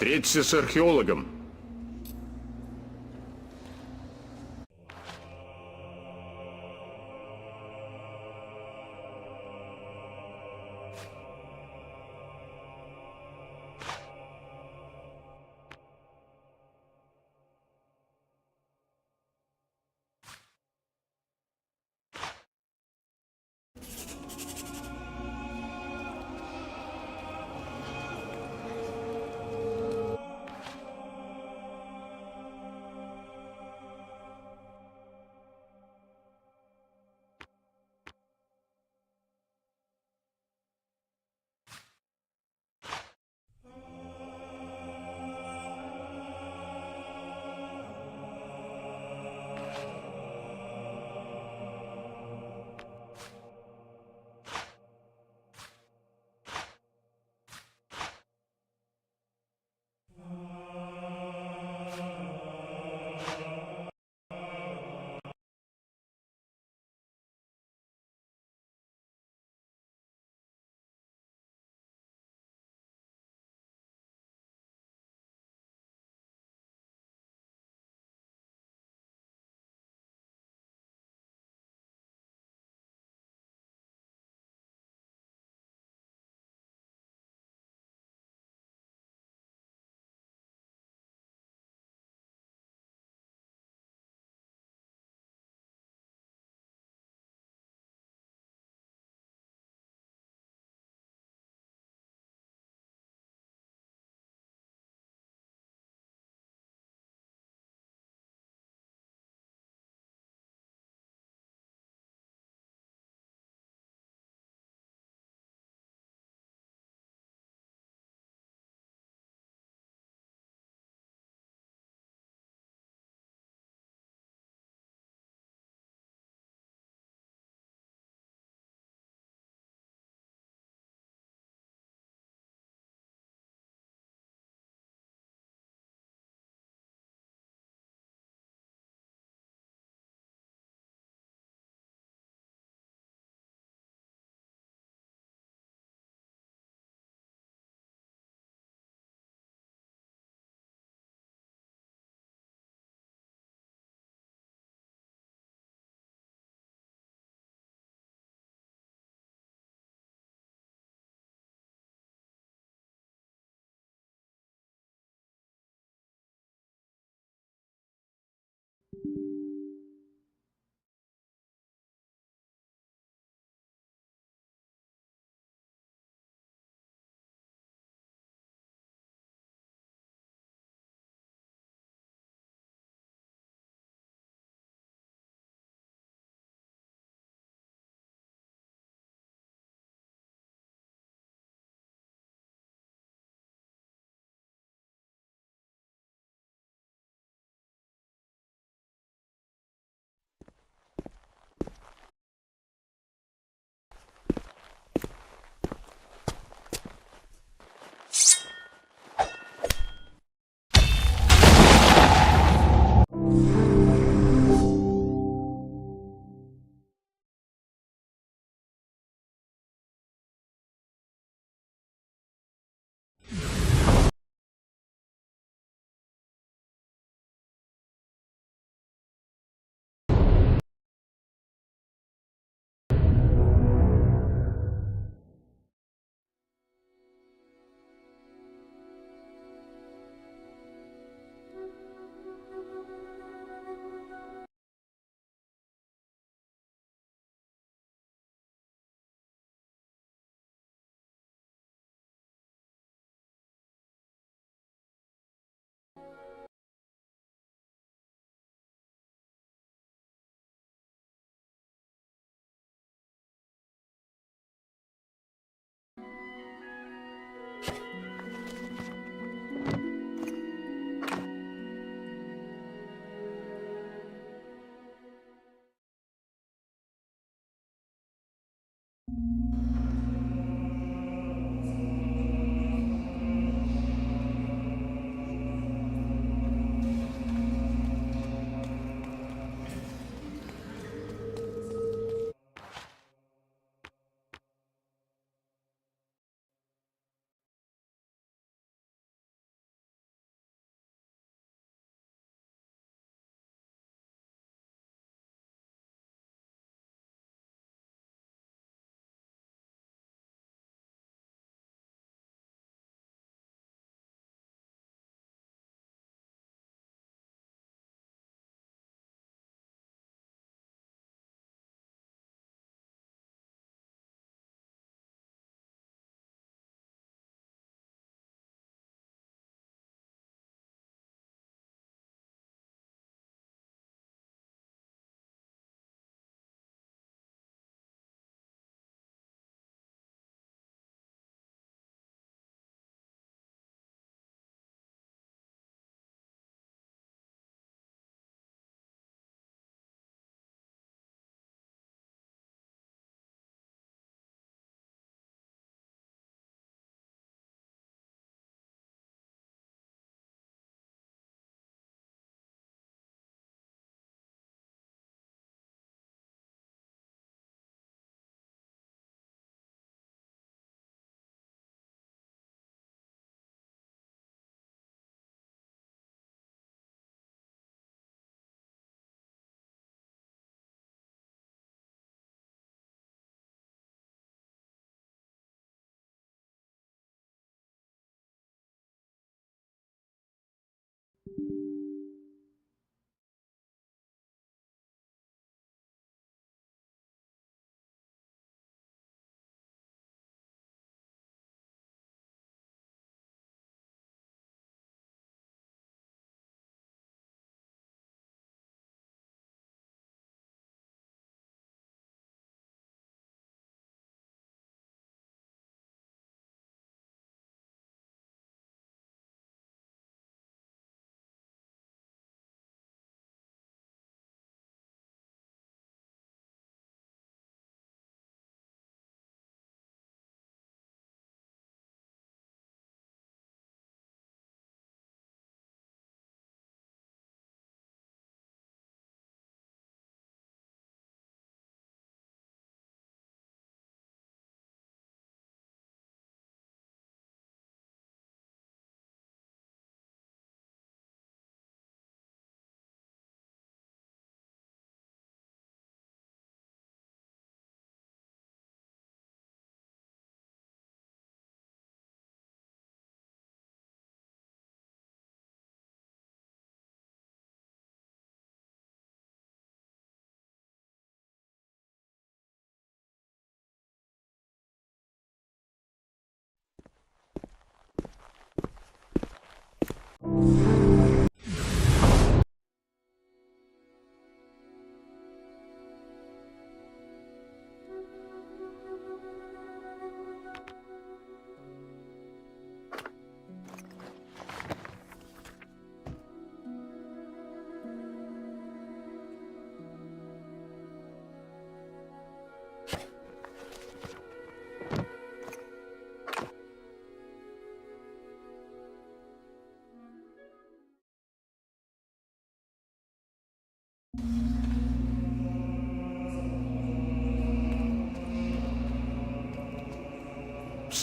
Встреться с археологом.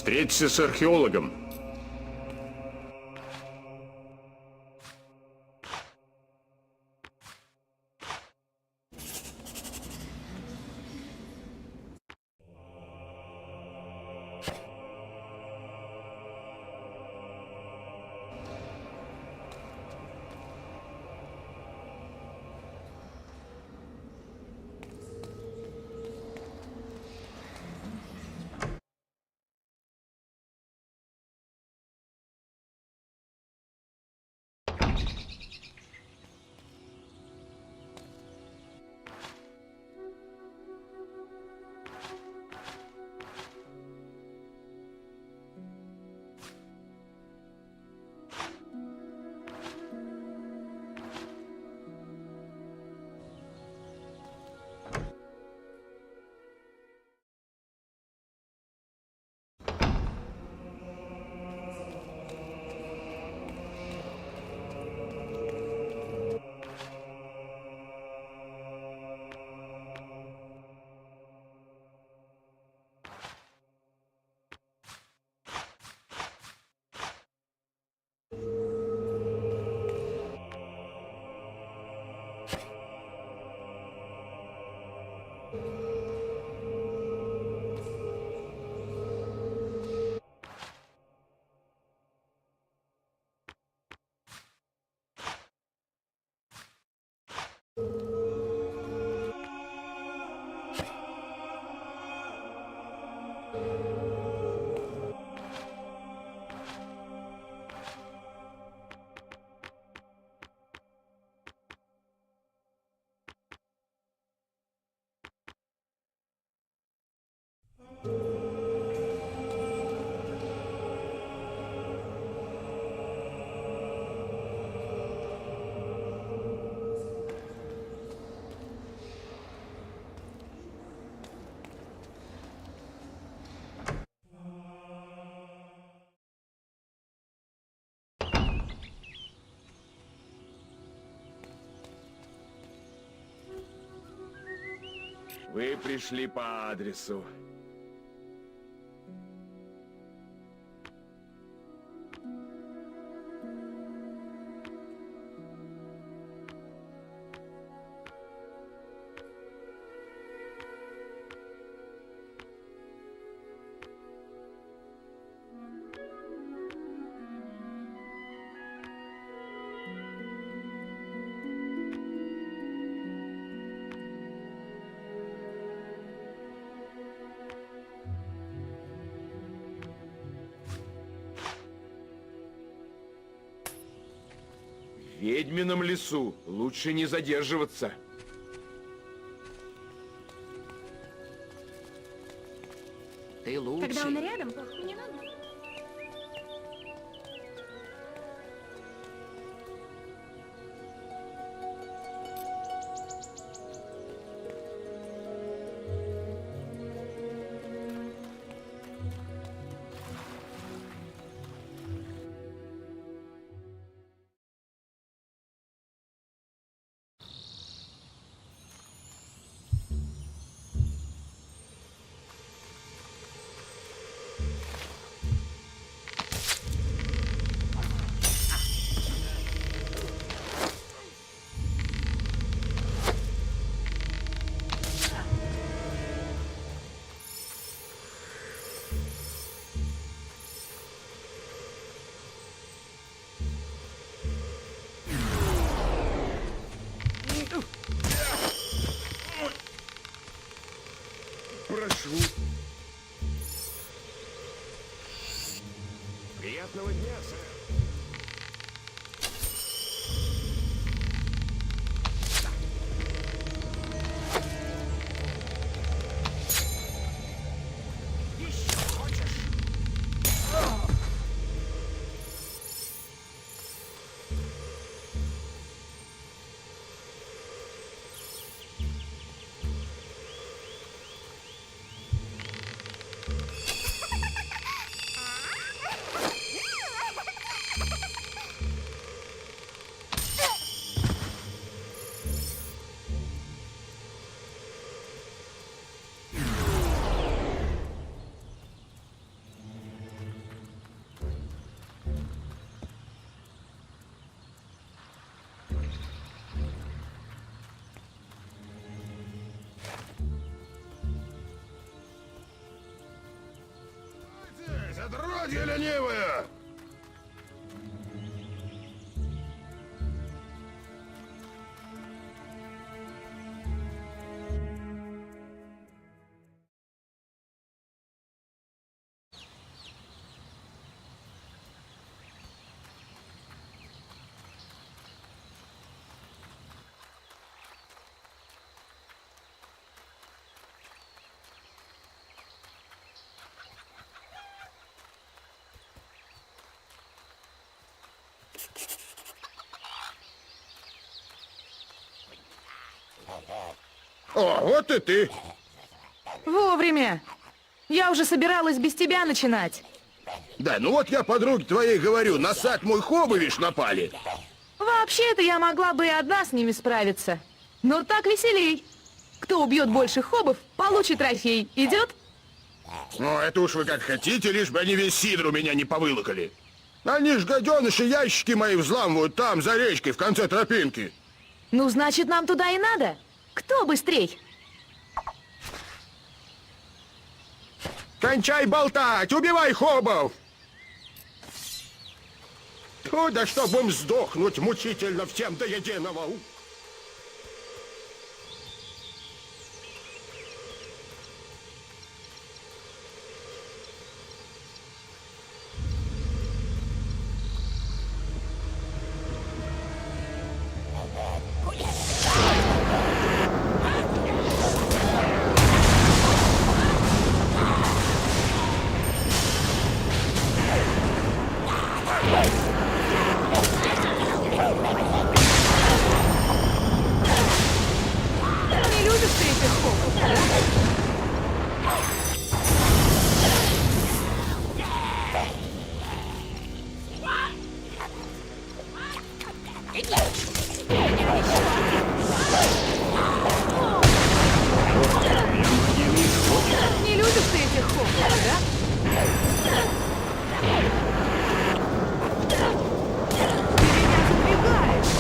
Встреться с археологом. Вы пришли по адресу. ведьмином лесу лучше не задерживаться. Ты лучший. Когда он рядом, не надо. Прошу. Приятного дня, сэр. Еще хочешь? Отродье ленивое! О, вот и ты. Вовремя. Я уже собиралась без тебя начинать. Да, ну вот я подруге твоей говорю, на сад мой хобовиш напали. Вообще-то я могла бы и одна с ними справиться. Но так веселей. Кто убьет больше хобов, получит трофей. Идет? Ну, это уж вы как хотите, лишь бы они весь сидр у меня не повылокали. Они ж, гаденыши, ящики мои взламывают там, за речкой, в конце тропинки. Ну, значит, нам туда и надо. Кто быстрей? Кончай болтать, убивай хобов! Тьфу, да чтоб им сдохнуть мучительно всем до единого. Не любишь ты этих хобов, да? Не любишь ты этих хобов, да? Ты меня запрягаешь.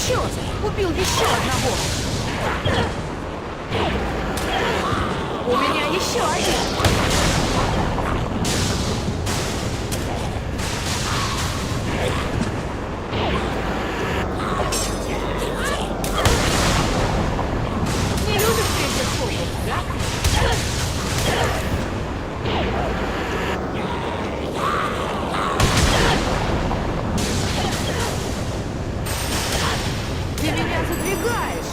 Черт! Убил еще одного! У меня еще один! Не любишь третьих фокусов, да? Ты меня задвигаешь!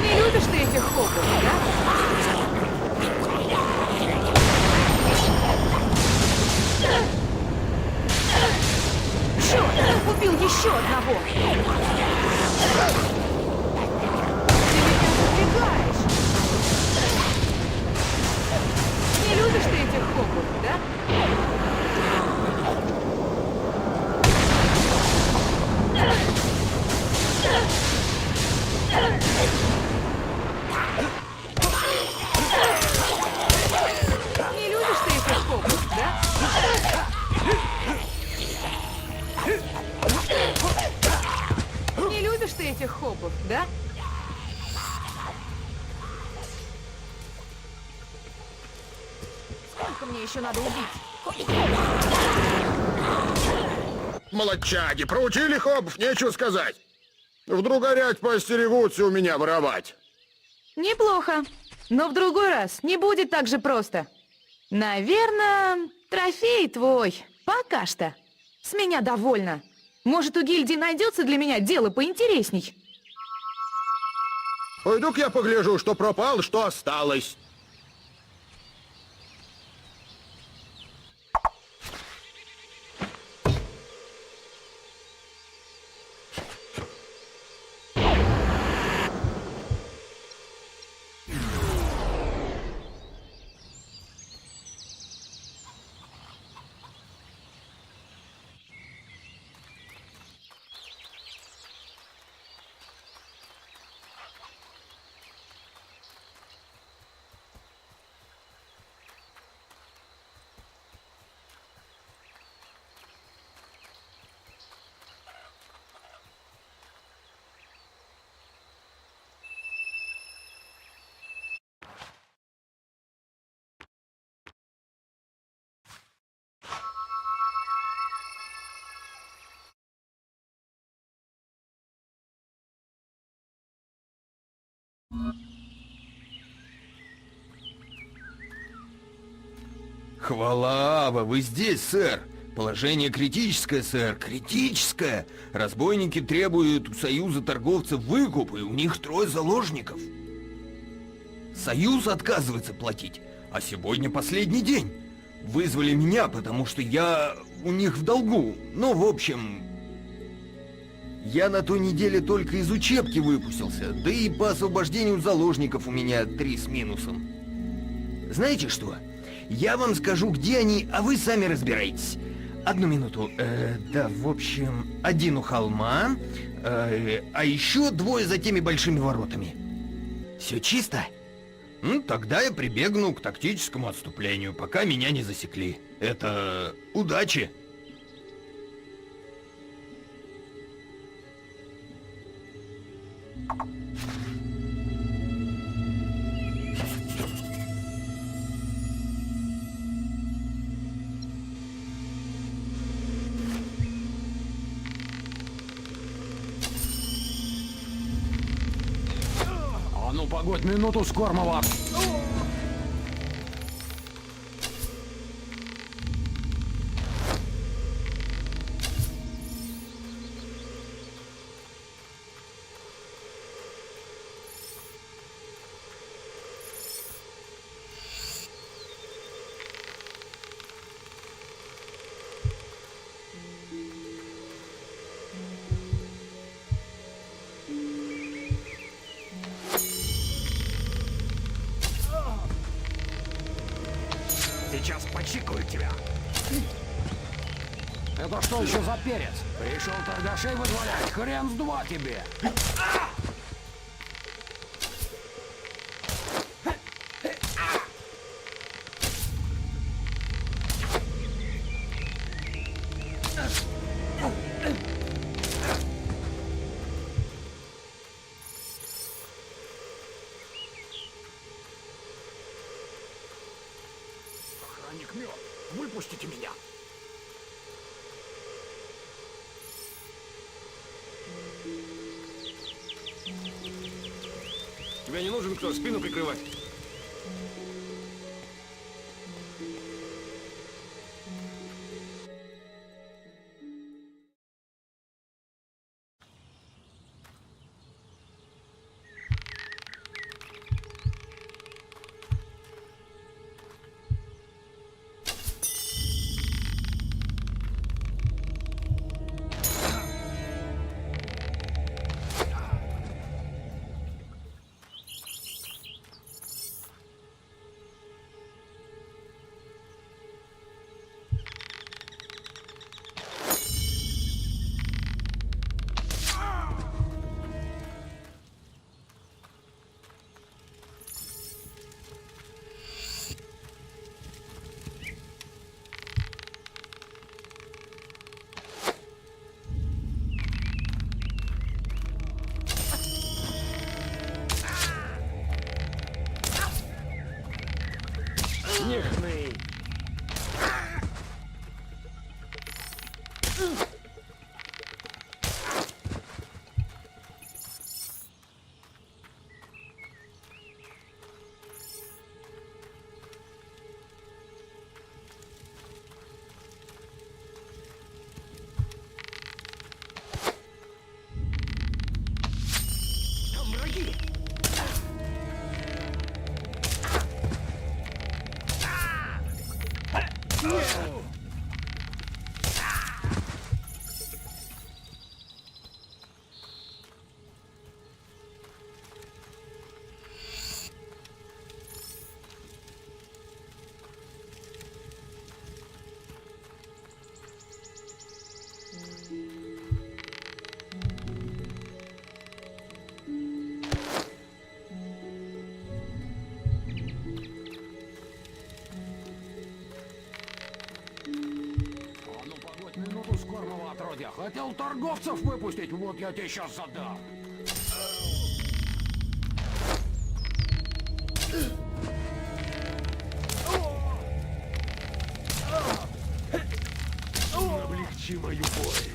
Не любишь третьих фокусов, да? Черт! Убил еще одного! Ты меня задвигаешь! Не любишь третьих фокусов, да? Не любишь третьих фокусов, да? Не любишь ты этих хопов, да? Сколько мне еще надо убить? Молодчаги, проучили хобов, нечего сказать. Вдруг горять поостерегутся у меня воровать. Неплохо. Но в другой раз не будет так же просто. Наверное, трофей твой. Пока что. С меня довольно. Может, у гильдии найдется для меня дело поинтересней? Пойду-ка я погляжу, что пропало, что осталось. Хвала Ава, вы здесь, сэр. Положение критическое, сэр, критическое. Разбойники требуют у Союза торговцев выкуп, и у них 3 заложников. Союз отказывается платить, а сегодня последний день. Вызвали меня, потому что я у них в долгу. Ну, в общем, я на той неделе только из учебки выпустился, да и по освобождению заложников у меня 3 с минусом. Знаете что? Я вам скажу, где они, а вы сами разбирайтесь. Одну минуту. Да, в общем, 1 у холма, а еще 2 за теми большими воротами. Все чисто? Ну, тогда я прибегну к тактическому отступлению, пока меня не засекли. Это удачи. А ну, погодь минуту, Скормова! сейчас почикаю тебя. Это что еще за перец? Пришел торгашей вызволять, хрен с два тебе. Охранник мертв. Выпустите меня. Тебе не нужен кто спину прикрывать? Нихны. Там враги! А ну погодь минуту, скормого отродья. Хотел торговцев выпустить, вот я тебе сейчас задам. Облегчи мою боль.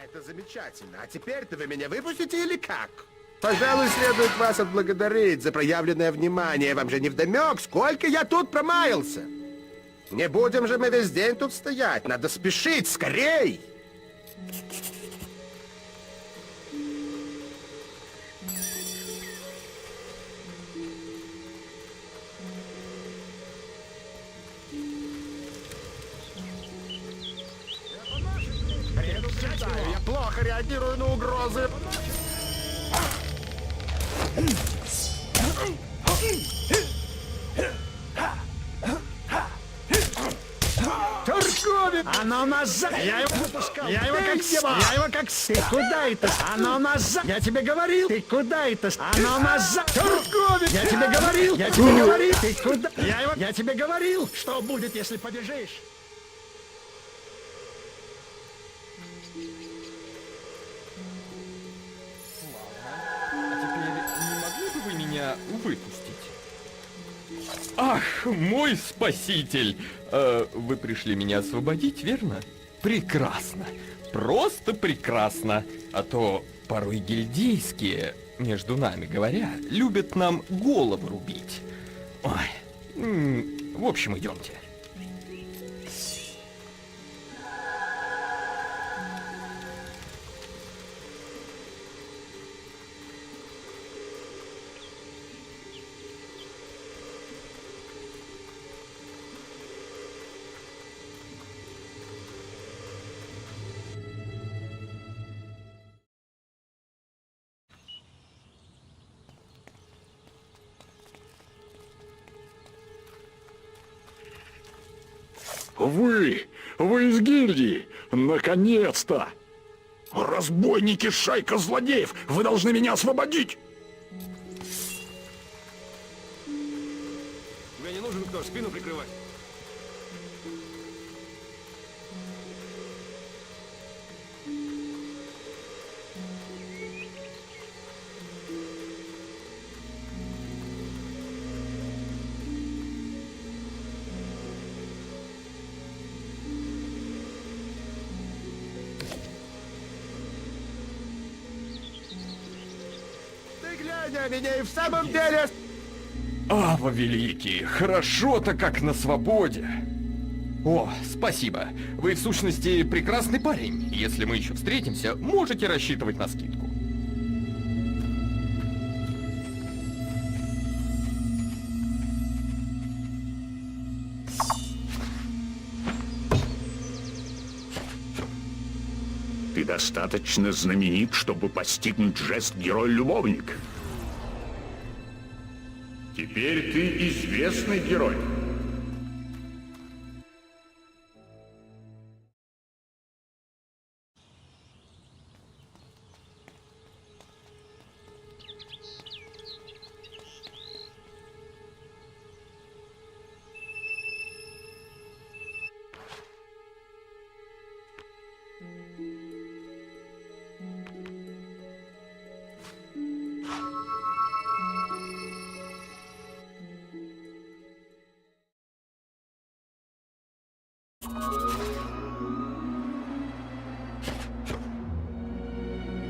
Это замечательно. А теперь-то вы меня выпустите или как? Пожалуй, следует вас отблагодарить за проявленное внимание. Вам же не вдомек, сколько я тут промаялся. Не будем же мы весь день тут стоять. Надо спешить, скорей! Предупреждаю, я плохо реагирую на угрозы. Торговец! Оно назад! Я его выпускал! Я его как Ты куда это? Оно назад! Я тебе говорил! Ты куда это? Оно назад! Торговец! Я тебе говорил! Я тебе говорил! Ты куда? Я тебе говорил, что будет, если побежишь! А теперь не могли бы вы меня выпустить? Ах, мой спаситель! Вы пришли меня освободить, верно? Прекрасно. Просто прекрасно. А то порой гильдейские, между нами говоря, любят нам головы рубить. Ой. В общем, идемте. Вы из гильдии! Наконец-то! Разбойники, шайка злодеев! Вы должны меня освободить! Тебе не нужен кто спину прикрывать? Ты глянь, а меня и в самом деле... Ава великий, хорошо-то как на свободе. О, спасибо. Вы в сущности прекрасный парень. Если мы еще встретимся, можете рассчитывать на скидку. Ты достаточно знаменит, чтобы постигнуть жест герой-любовник. Теперь ты известный герой.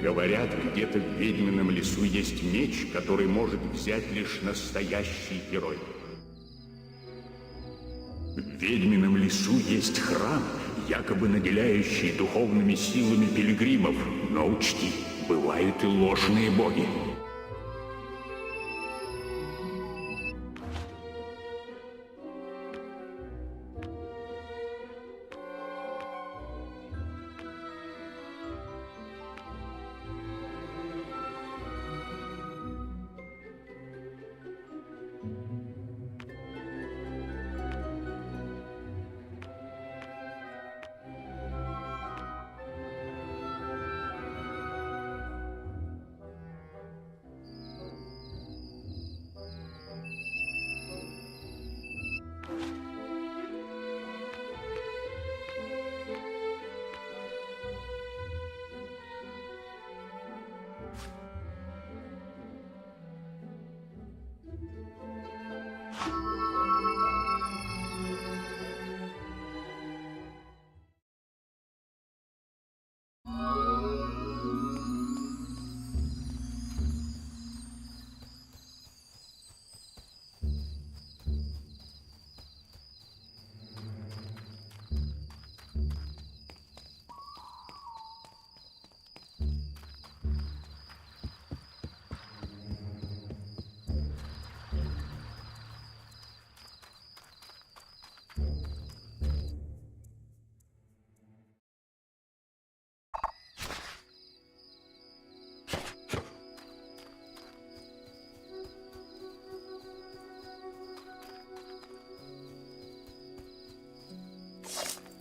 Говорят, где-то в ведьмином лесу есть меч, который может взять лишь настоящий герой. В ведьмином лесу есть храм, якобы наделяющий духовными силами пилигримов. Но учти, бывают и ложные боги.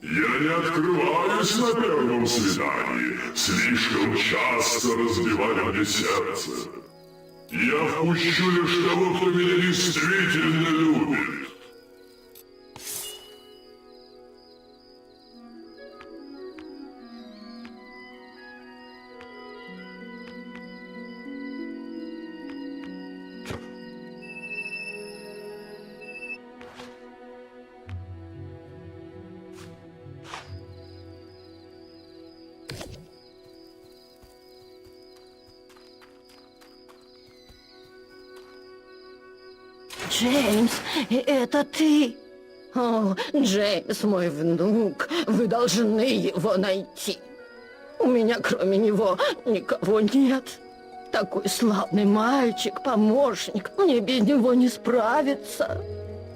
Я не открываюсь на первом свидании. Слишком часто разбивали мне сердце. Я впущу лишь того, кто меня действительно любит. Джеймс, это ты? О, Джеймс, мой внук, вы должны его найти. У меня кроме него никого нет. Такой славный мальчик, помощник, мне без него не справиться.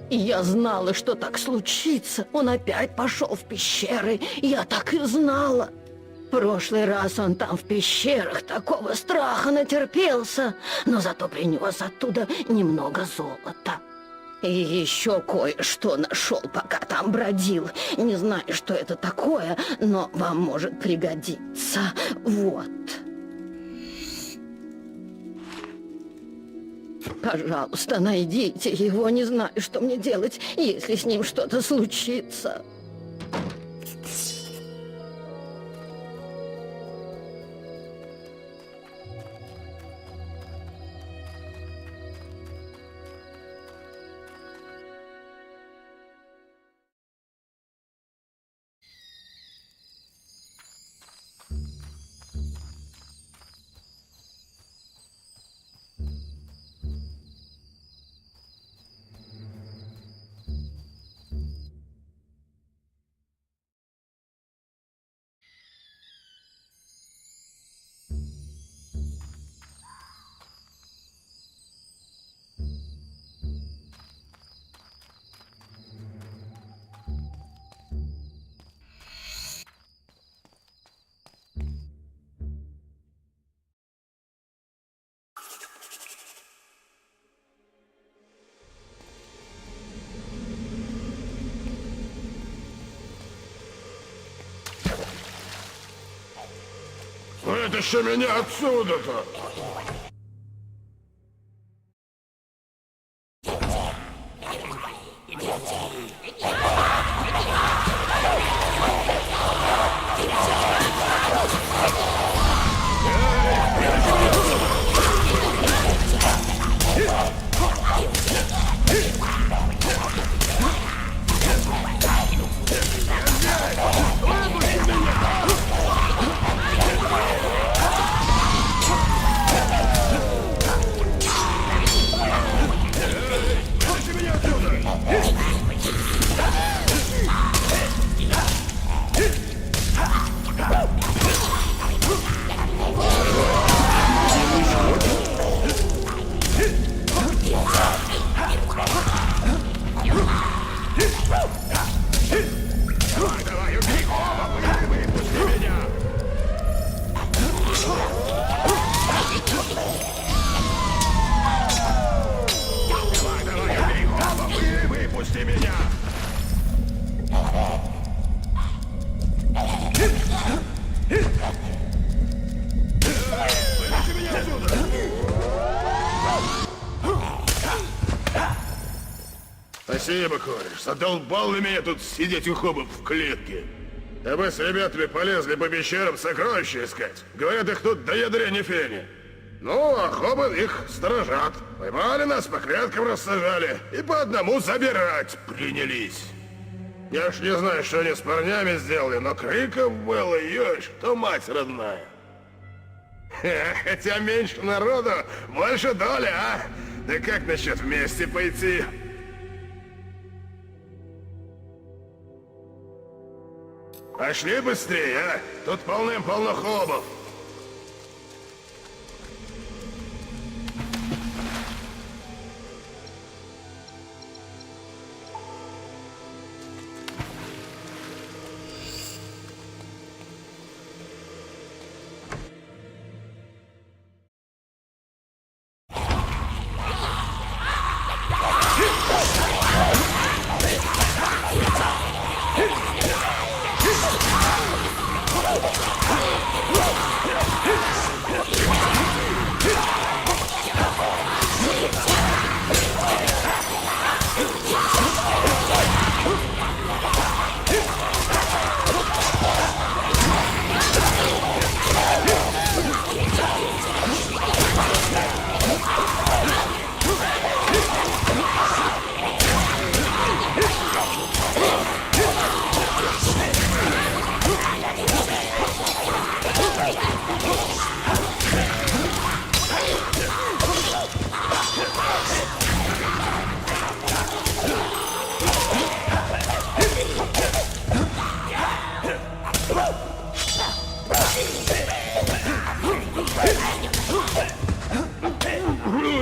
И я знала, что так случится. Он опять пошел в пещеры, я так и знала. В прошлый раз он там в пещерах такого страха натерпелся, но зато принес оттуда немного золота. И еще кое-что нашел, пока там бродил. Не знаю, что это такое, но вам может пригодиться. Вот. Пожалуйста, найдите его. Не знаю, что мне делать, если с ним что-то случится. Вытащи меня отсюда-то! Выпусти меня! Вытащи меня отсюда! Спасибо, кореш. Задолбал на меня тут сидеть у хобов в клетке. А мы с ребятами полезли по пещерам сокровища искать. Говорят, их тут до ядра не фени. Ну, а хобы их сторожат. Поймали нас, по клеткам рассажали и по одному забирать принялись. Я ж не знаю, что они с парнями сделали, но криков было, ё, что мать родная. Хотя меньше народу, больше доли, а? Да как насчет вместе пойти? Пошли быстрее, а? Тут полным-полно хобов.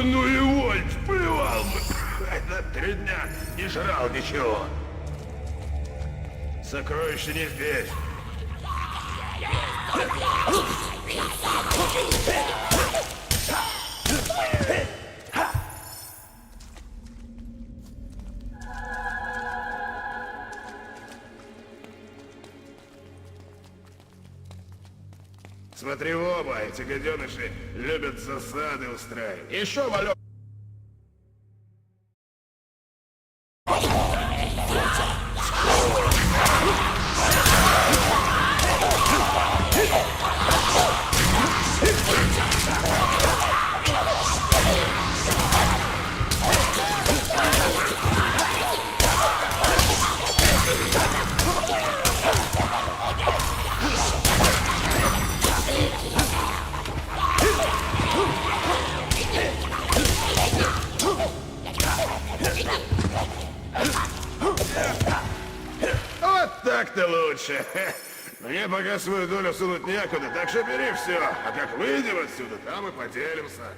Ну и вольт, плевал бы. На 3 дня не жрал ничего. Сокровище не здесь. Смотри в оба, эти гаденыши любят засады устраивать. Еще валек. Вот так-то лучше. Мне пока свою долю сунуть некуда, так что бери все. А как выйдем отсюда, там и поделимся.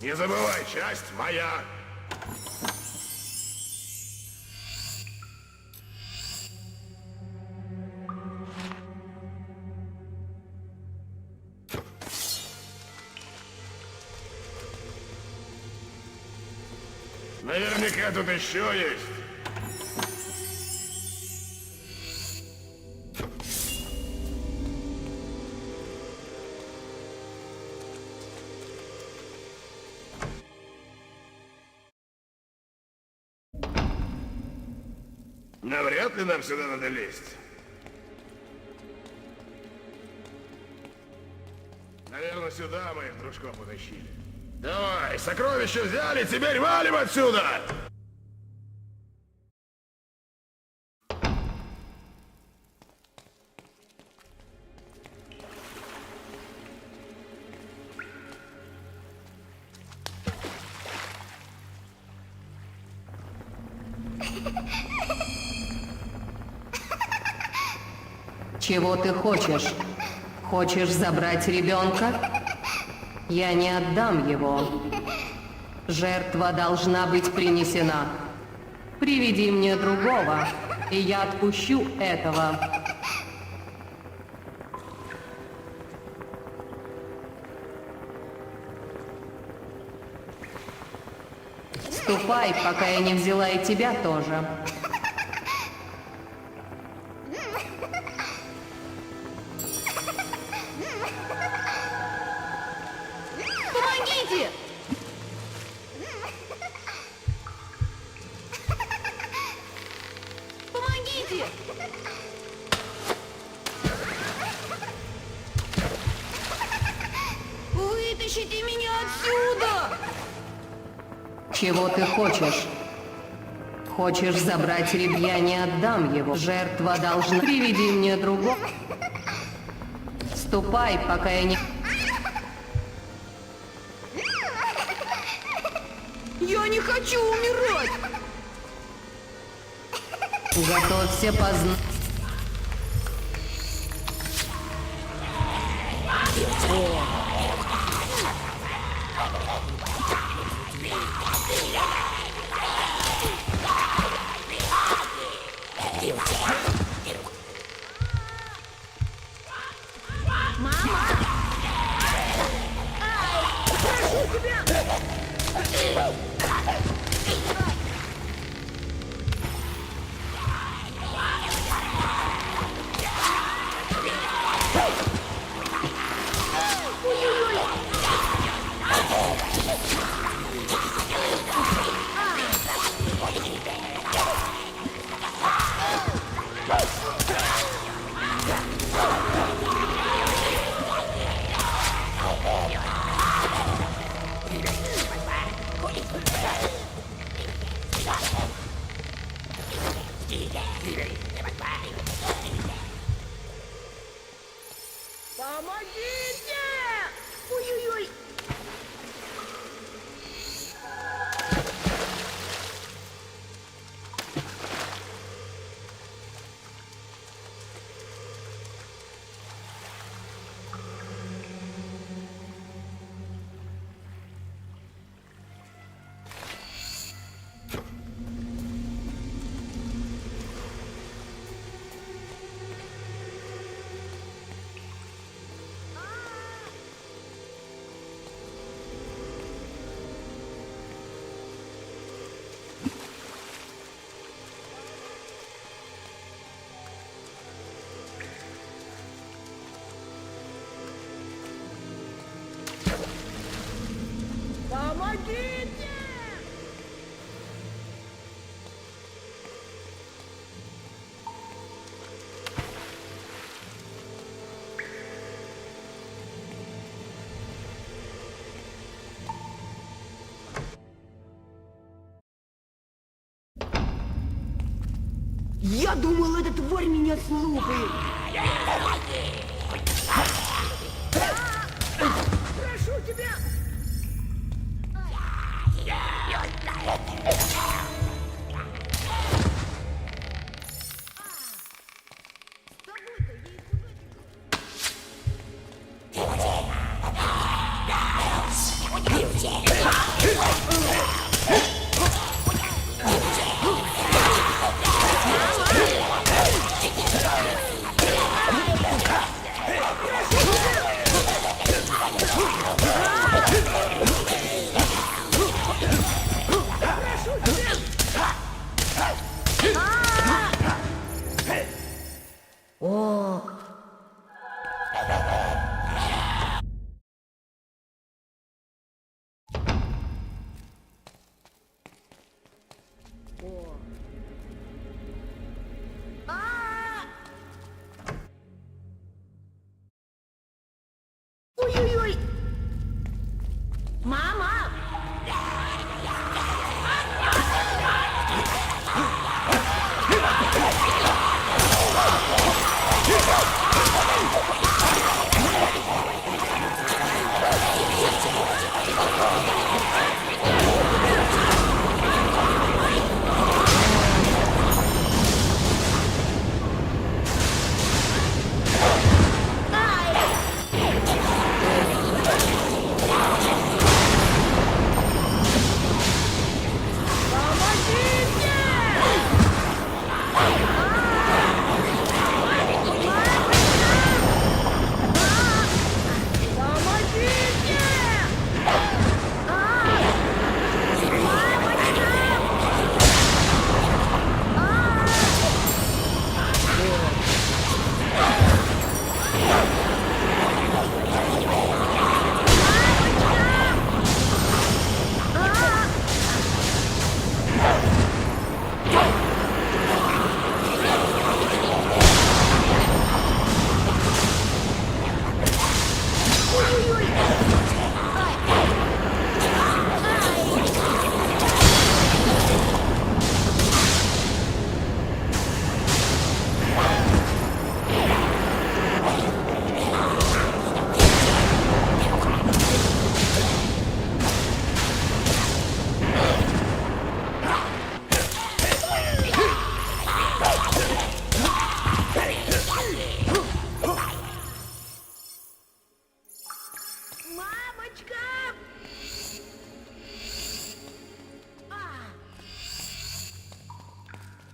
Не забывай, часть моя. Наверняка тут еще есть. Навряд ли нам сюда надо лезть. Наверное, сюда мы их дружков утащили. Давай, сокровища взяли, теперь валим отсюда! Чего ты хочешь? Хочешь забрать ребенка? Я не отдам его. Жертва должна быть принесена. Приведи мне другого, и я отпущу этого. Ступай, пока я не взяла и тебя тоже. Помогите! Помогите! Вытащите меня отсюда! Чего ты хочешь? Хочешь забрать ребенка? Я не отдам его. Жертва должна... Приведи мне другого. Ступай, пока я не... Я не хочу умирать! Готовься познать. Я думал, эта тварь меня слухает. Прошу тебя! Ой-ой-ой! Мама!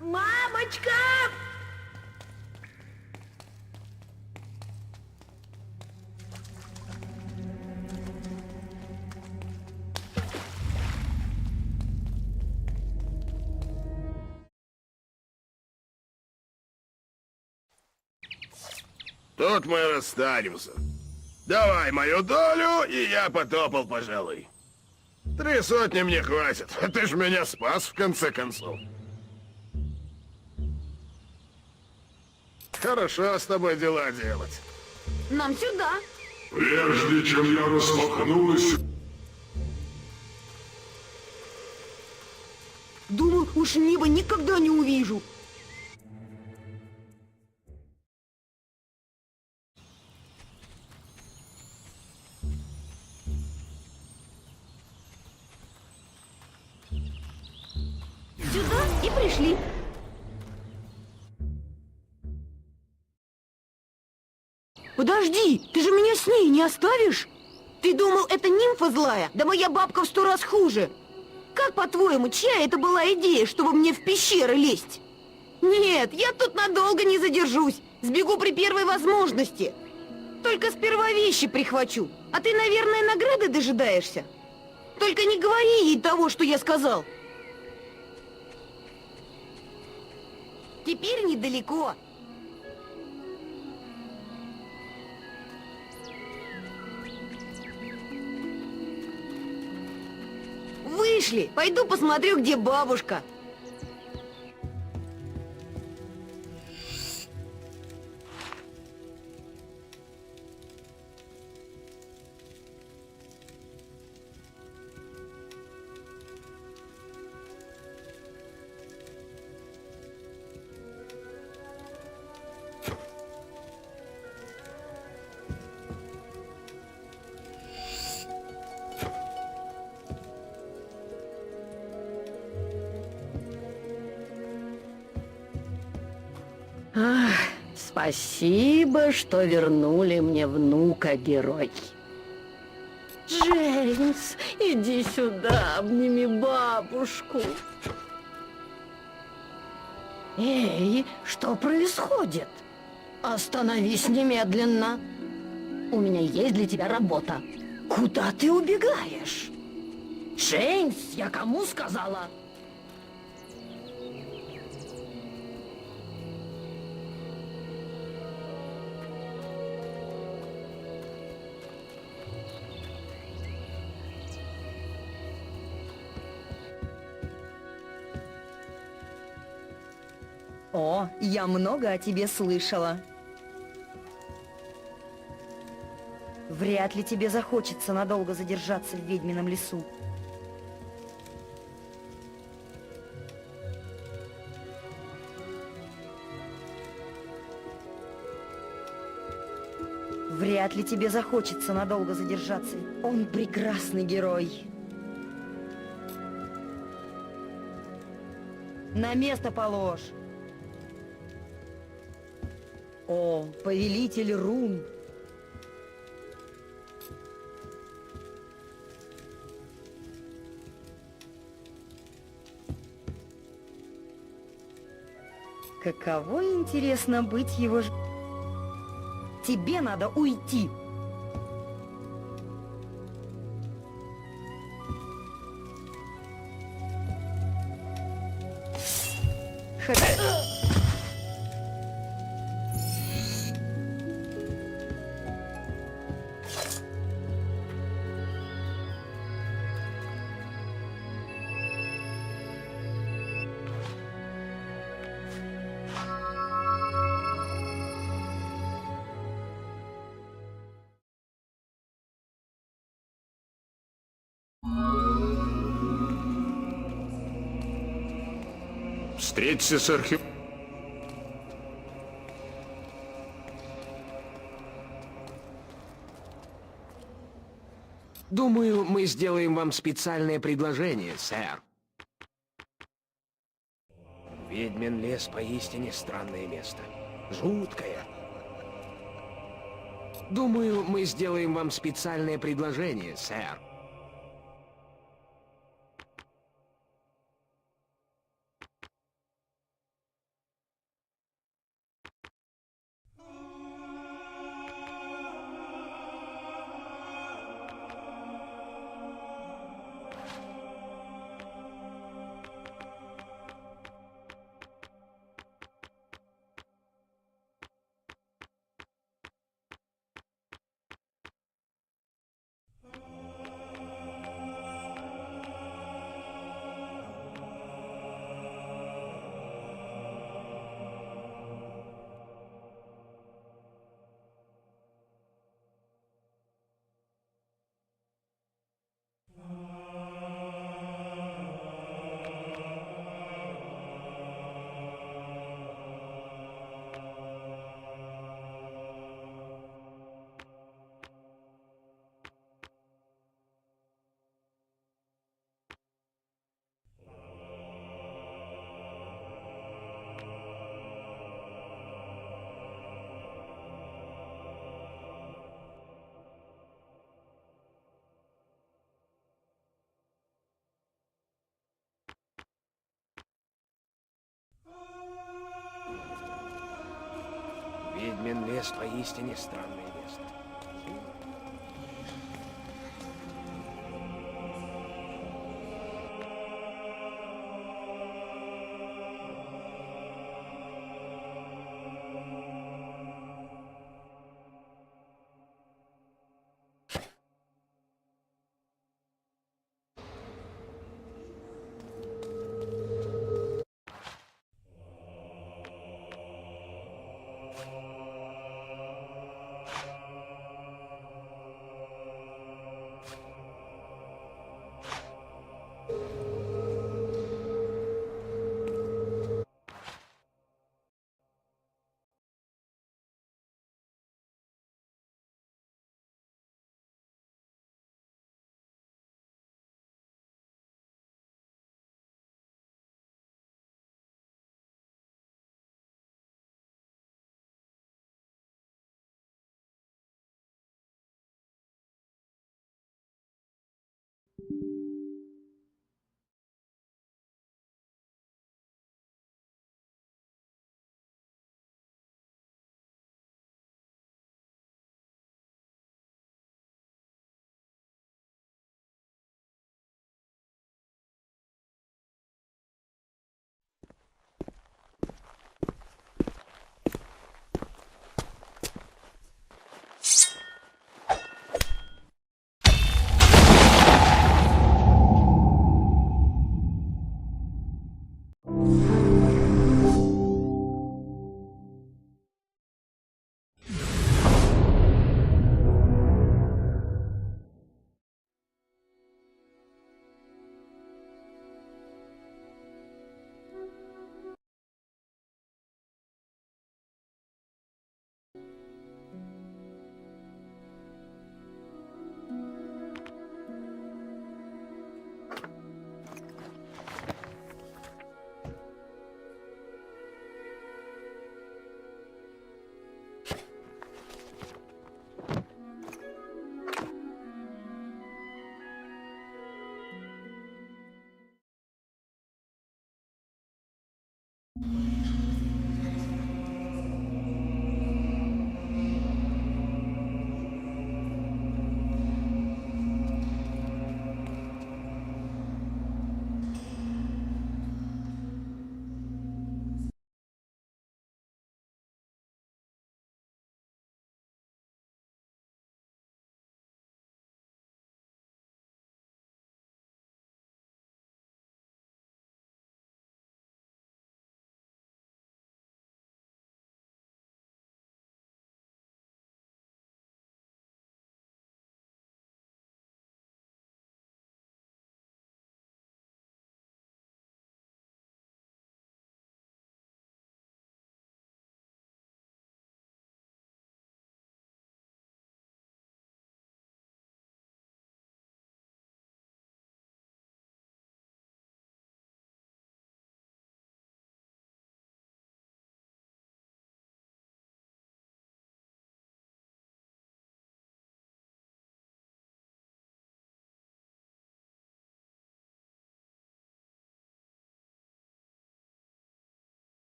Мамочка! Тут мы расстанемся. Давай мою долю, и я потопал, пожалуй. 300 мне хватит. Ты ж меня спас, в конце концов. Хорошо с тобой дела делать. Нам сюда. Прежде чем я распахнулась... Думал, уж небо никогда не увижу. Сюда и пришли. Подожди, ты же меня с ней не оставишь? Ты думал, это нимфа злая? Да моя бабка в 100 раз хуже. Как, по-твоему, чья это была идея, чтобы мне в пещеры лезть? Нет, я тут надолго не задержусь. Сбегу при первой возможности. Только сперва вещи прихвачу. А ты, наверное, награды дожидаешься? Только не говори ей того, что я сказал. Теперь недалеко. Вышли. Пойду посмотрю, где бабушка. Ах, спасибо, что вернули мне внука, герой. Джеймс, иди сюда, обними бабушку. Эй, что происходит? Остановись немедленно. У меня есть для тебя работа. Куда ты убегаешь? Джеймс, я кому сказала? О, я много о тебе слышала. Вряд ли тебе захочется надолго задержаться в ведьмином лесу. Вряд ли тебе захочется надолго задержаться. Он прекрасный герой. На место положь. О, повелитель рун! Каково, интересно, быть его ж... Тебе надо уйти! Встреться с архив... Думаю, мы сделаем вам специальное предложение, сэр. Ведьмин лес поистине странное место. Жуткое. Думаю, мы сделаем вам специальное предложение, сэр. Ведьмин лес поистине странное место.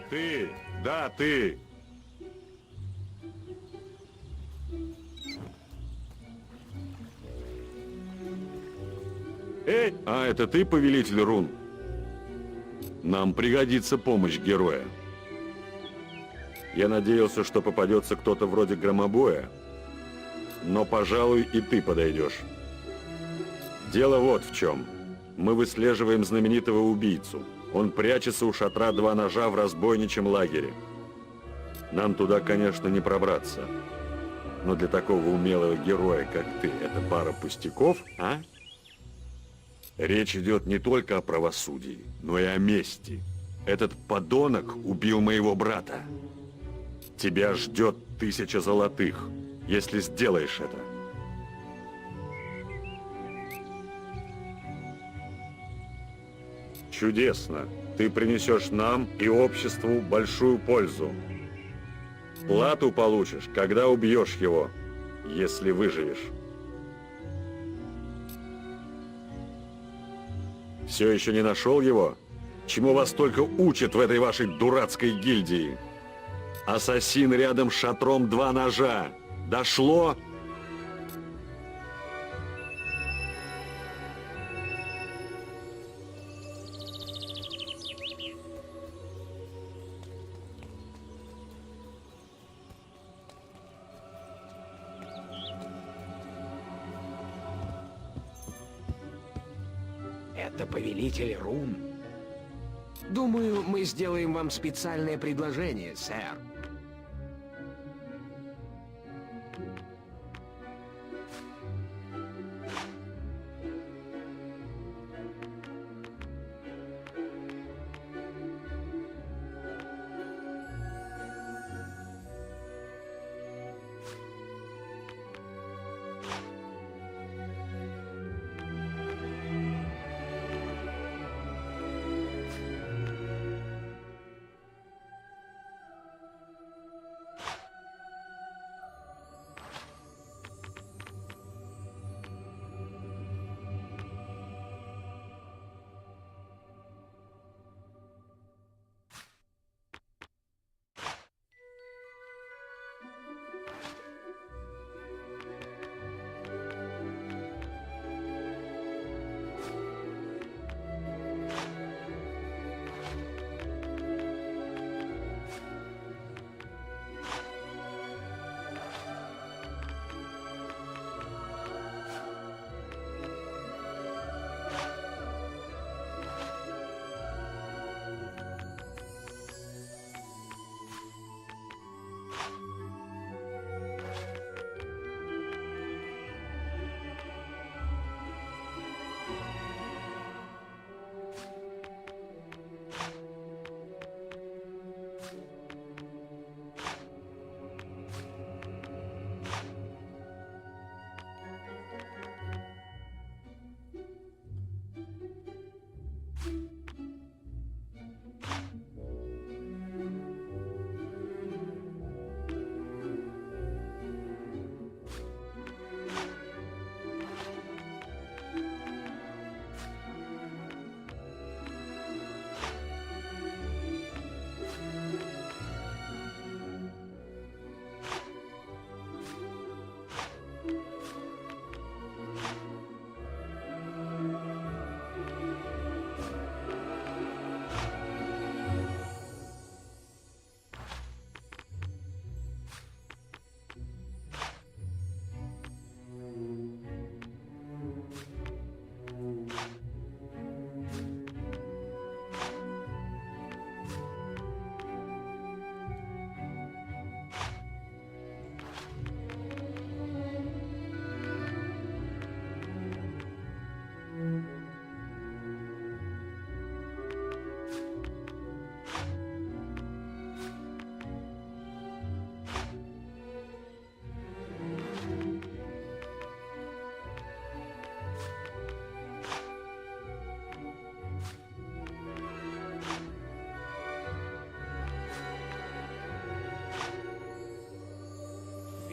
Ты, да, ты. Эй, а это ты, повелитель рун? Нам пригодится помощь героя. Я надеялся, что попадется кто-то вроде громобоя. но, пожалуй, и ты подойдешь. Дело вот в чем. Мы выслеживаем знаменитого убийцу. Он прячется у шатра «Два ножа» в разбойничьем лагере. Нам туда, конечно, не пробраться. Но для такого умелого героя, как ты, это пара пустяков, а? Речь идет не только о правосудии, но и о мести. Этот подонок убил моего брата. Тебя ждет 1000 золотых, если сделаешь это. Чудесно. Ты принесешь нам и обществу большую пользу. Плату получишь, когда убьешь его, если выживешь. Все еще не нашел его? Чему вас только учат в этой вашей дурацкой гильдии? Ассасин рядом с шатром «Два ножа». Дошло? Это повелитель рун. Думаю, мы сделаем вам специальное предложение, сэр.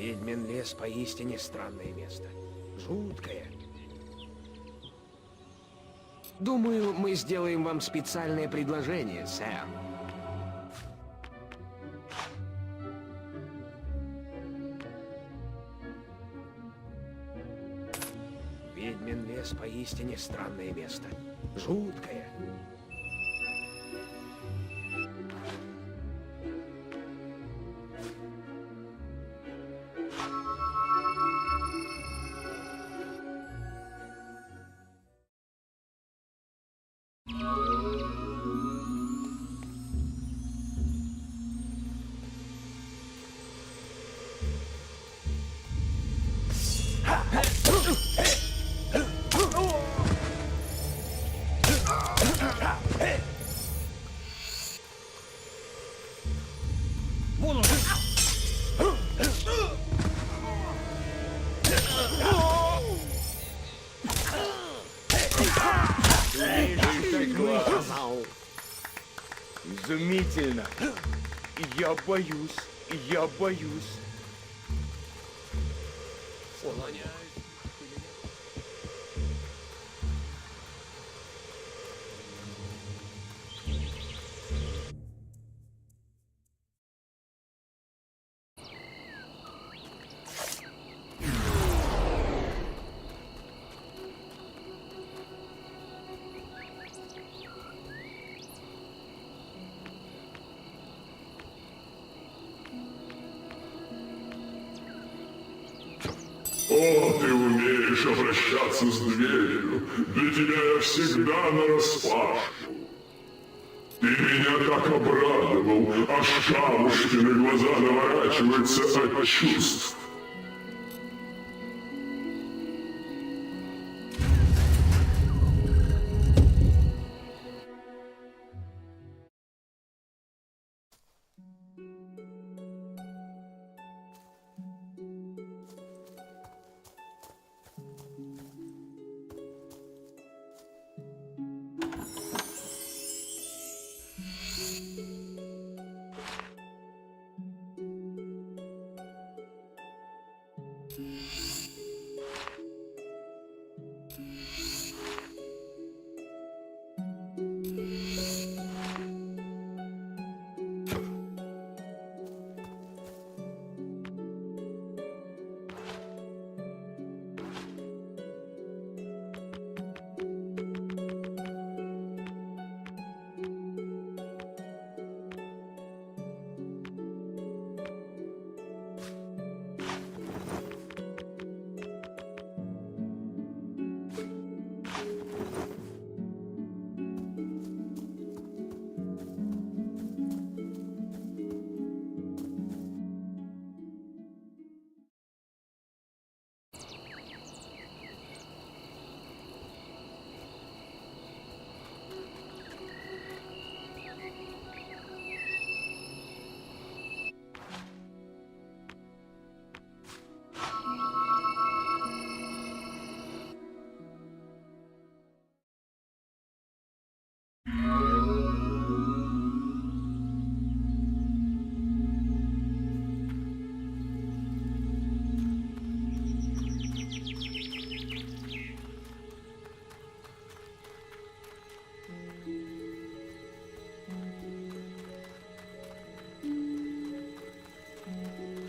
Ведьмин лес поистине странное место. Жуткое. Думаю, мы сделаем вам специальное предложение, сэр. Ведьмин лес поистине странное место. Жуткое. Изумительно. Я боюсь. Я боюсь. О, ты умеешь обращаться с дверью. Для тебя я всегда нараспашку. Ты меня так обрадовал, аж камушки на глаза наворачиваются от чувств.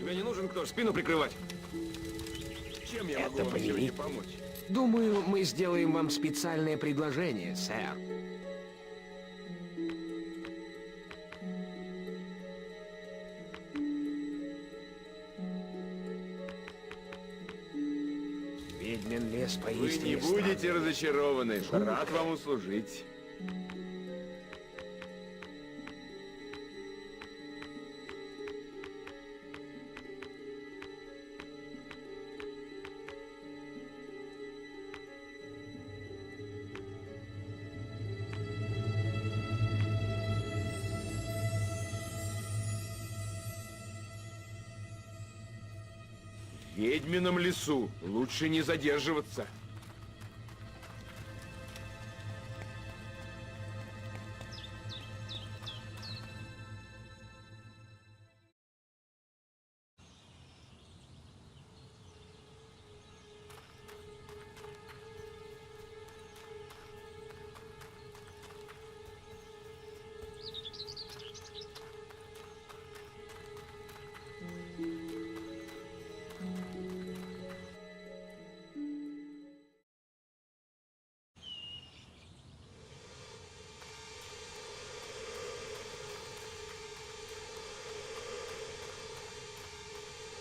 Тебе не нужен кто спину прикрывать? Чем я могу вам сегодня помочь? Думаю, мы сделаем вам специальное предложение, сэр. Ведьмин лес поистине... Вы не будете разочарованы. Рад вам услужить. В ведьмином лесу лучше не задерживаться.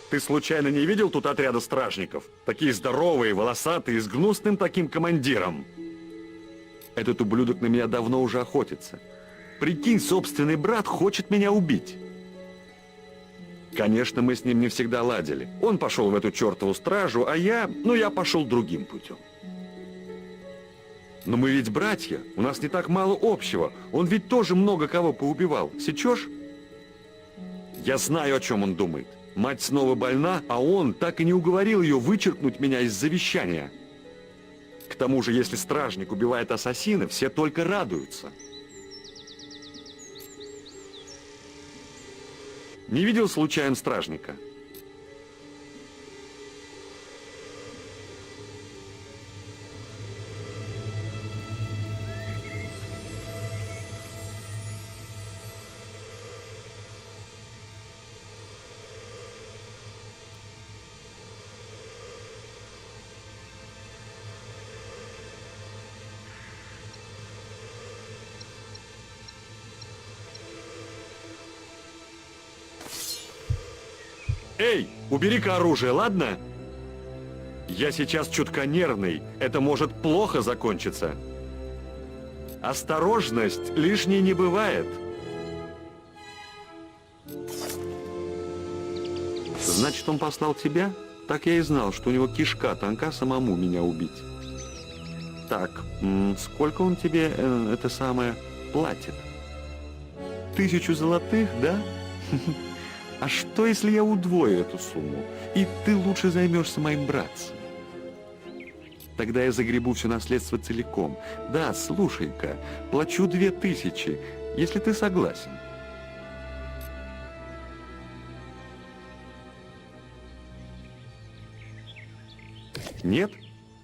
Ты случайно не видел тут отряда стражников? Такие здоровые, волосатые, с гнусным таким командиром. Этот ублюдок на меня давно уже охотится. Прикинь, собственный брат хочет меня убить. Конечно, мы с ним не всегда ладили. Он пошел в эту чертову стражу, а я пошел другим путем. Но мы ведь братья, у нас не так мало общего. Он ведь тоже много кого поубивал. Сечешь? Я знаю, о чем он думает. Мать снова больна, а он так и не уговорил ее вычеркнуть меня из завещания. К тому же, если стражник убивает ассасина, все только радуются. Не видел случайно стражника? Эй, убери-ка оружие, ладно? Я сейчас чутка нервный, это может плохо закончиться. Осторожность лишней не бывает. Значит, он послал тебя? Так я и знал, что у него кишка тонка самому меня убить. Так, сколько он тебе, это самое, платит? 1000 золотых, да? А что, если я удвою эту сумму, и ты лучше займешься моим братцем? Тогда я загребу все наследство целиком. Да, слушай-ка, плачу 2000, если ты согласен. Нет?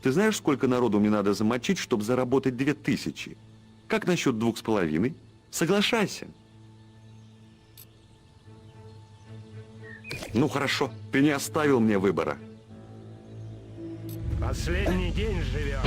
Ты знаешь, сколько народу мне надо замочить, чтобы заработать 2000? Как насчет 2,5? Соглашайся. Ну хорошо, ты не оставил мне выбора. Последний день живем.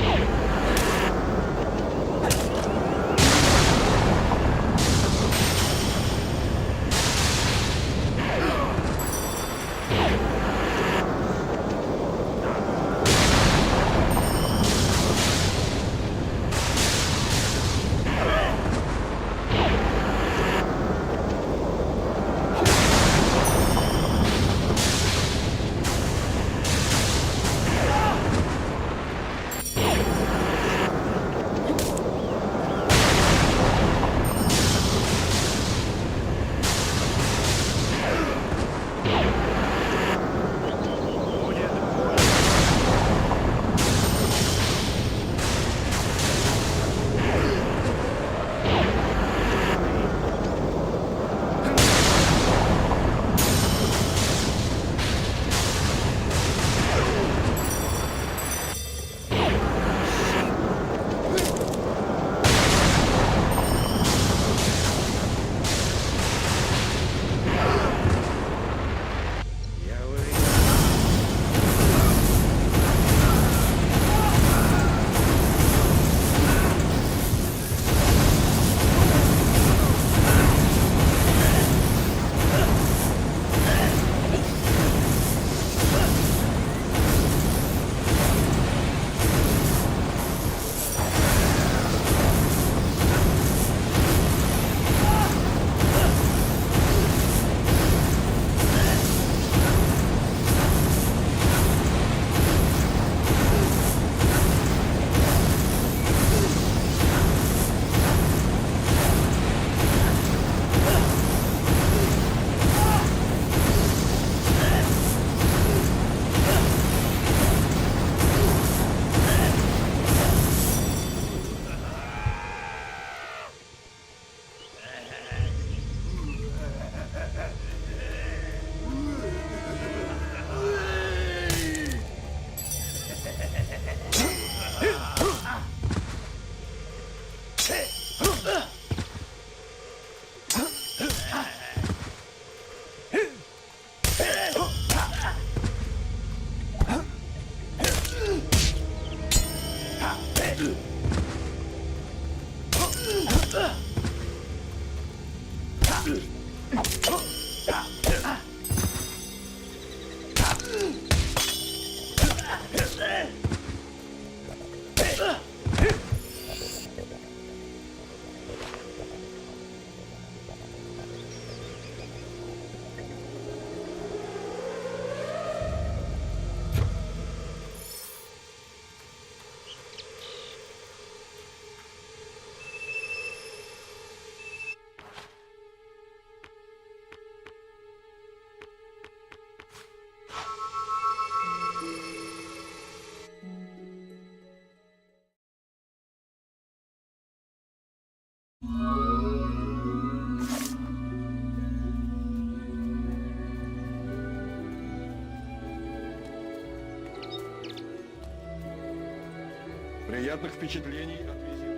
Приятных впечатлений от визита.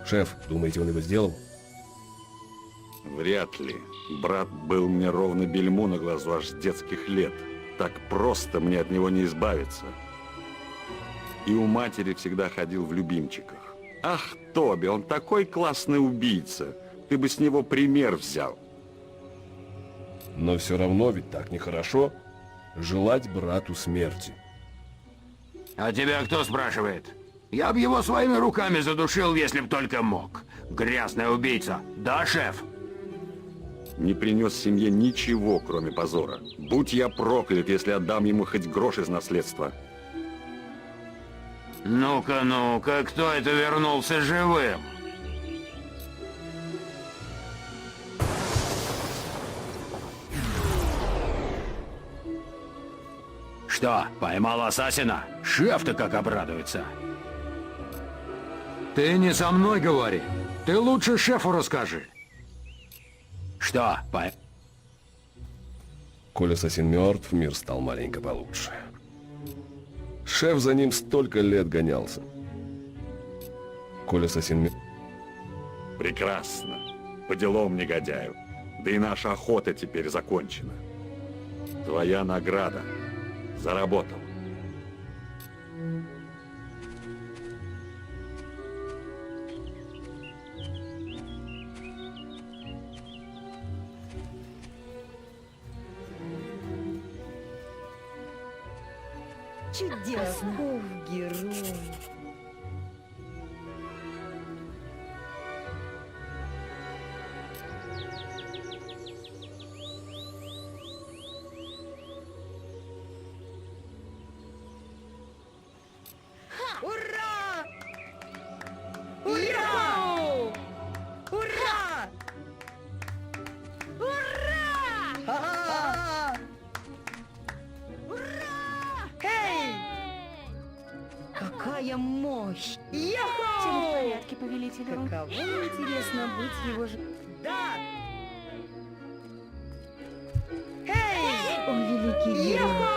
Шеф, думаете, он его сделал? Вряд ли. Брат был мне ровно бельму на глазу аж с детских лет. Так просто мне от него не избавиться. И у матери всегда ходил в любимчиках. Ах, Тоби, он такой классный убийца. Ты бы с него пример взял. Но все равно ведь так нехорошо желать брату смерти. А тебя кто спрашивает? Я б его своими руками задушил, если б только мог. Грязный убийца. Да, шеф? Не принес семье ничего, кроме позора. Будь я проклят, если отдам ему хоть грош из наследства. Ну-ка, ну-ка, кто это вернулся живым? Что, поймал ассасина? Шеф-то как обрадуется. Ты не со мной говори. Ты лучше шефу расскажи. Что, Коль ассасин мертв, мир стал маленько получше. Шеф за ним столько лет гонялся. Коль ассасин мертв... Прекрасно. По делам негодяю. Да и наша охота теперь закончена. Твоя награда. Заработал. Чудесно. Каков герой. Ура! Ура! Ура! Ура! Эй! Какая мощь! Яху! Все в порядке, повелитель. Каково интересно быть его же... Да! Эй! О, великий герой! Яху!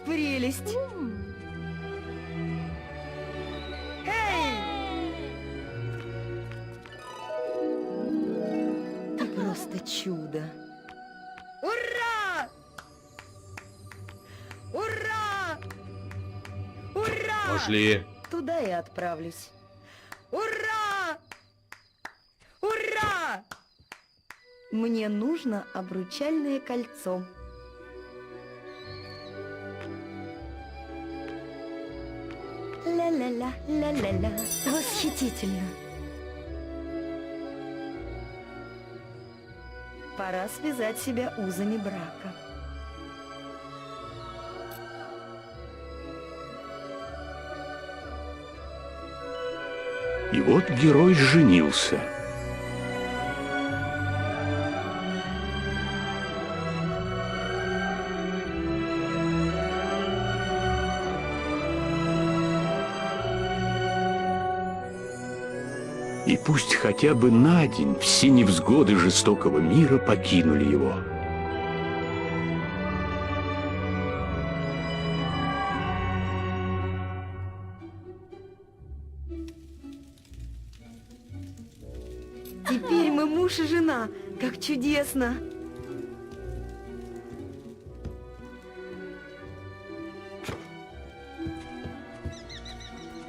Прелесть! Ты просто чудо! Ура! Ура! Ура! Пошли. Туда и отправлюсь. Ура! Ура! Мне нужно обручальное кольцо. Ля-ля-ля, ля-ля-ля. Восхитительно. Пора связать себя узами брака. И вот герой женился. И пусть хотя бы на день все невзгоды жестокого мира покинули его. Теперь мы муж и жена. Как чудесно!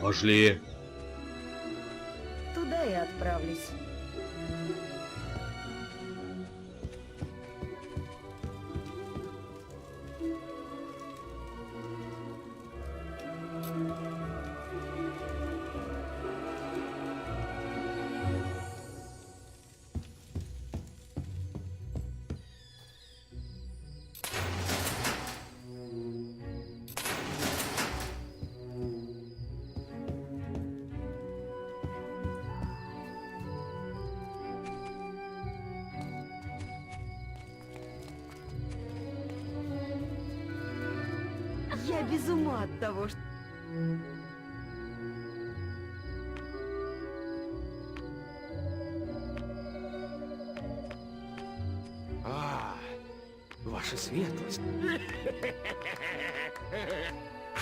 Пошли. Туда и отправлюсь. Я без ума от того, что... Ваша светлость.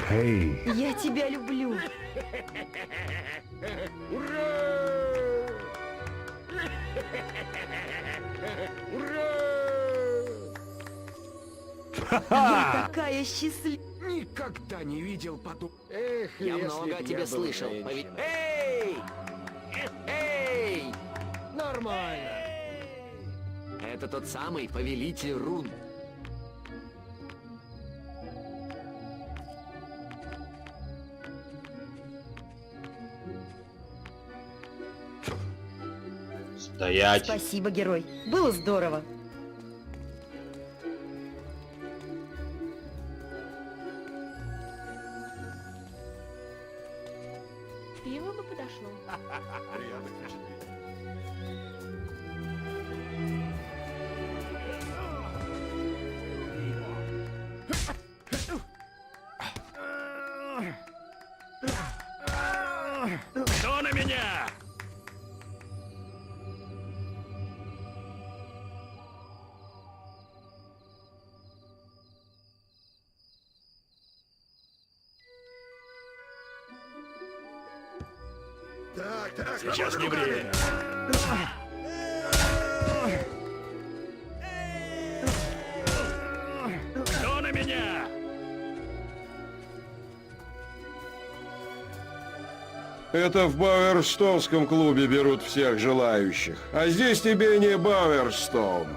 Эй, Я тебя люблю. Я такая счастливая. Никогда не видел Эх, Я если много б о тебе я был слышал. женщиной. Эй! Эй! Нормально. Это тот самый повелитель рун. Стоять. Спасибо, герой. Было здорово. Пиво бы подошло. Кто на меня? Так, Сейчас не время. Кто на меня? Это в Бауэрстонском клубе берут всех желающих. А здесь тебе не Бауэрстон.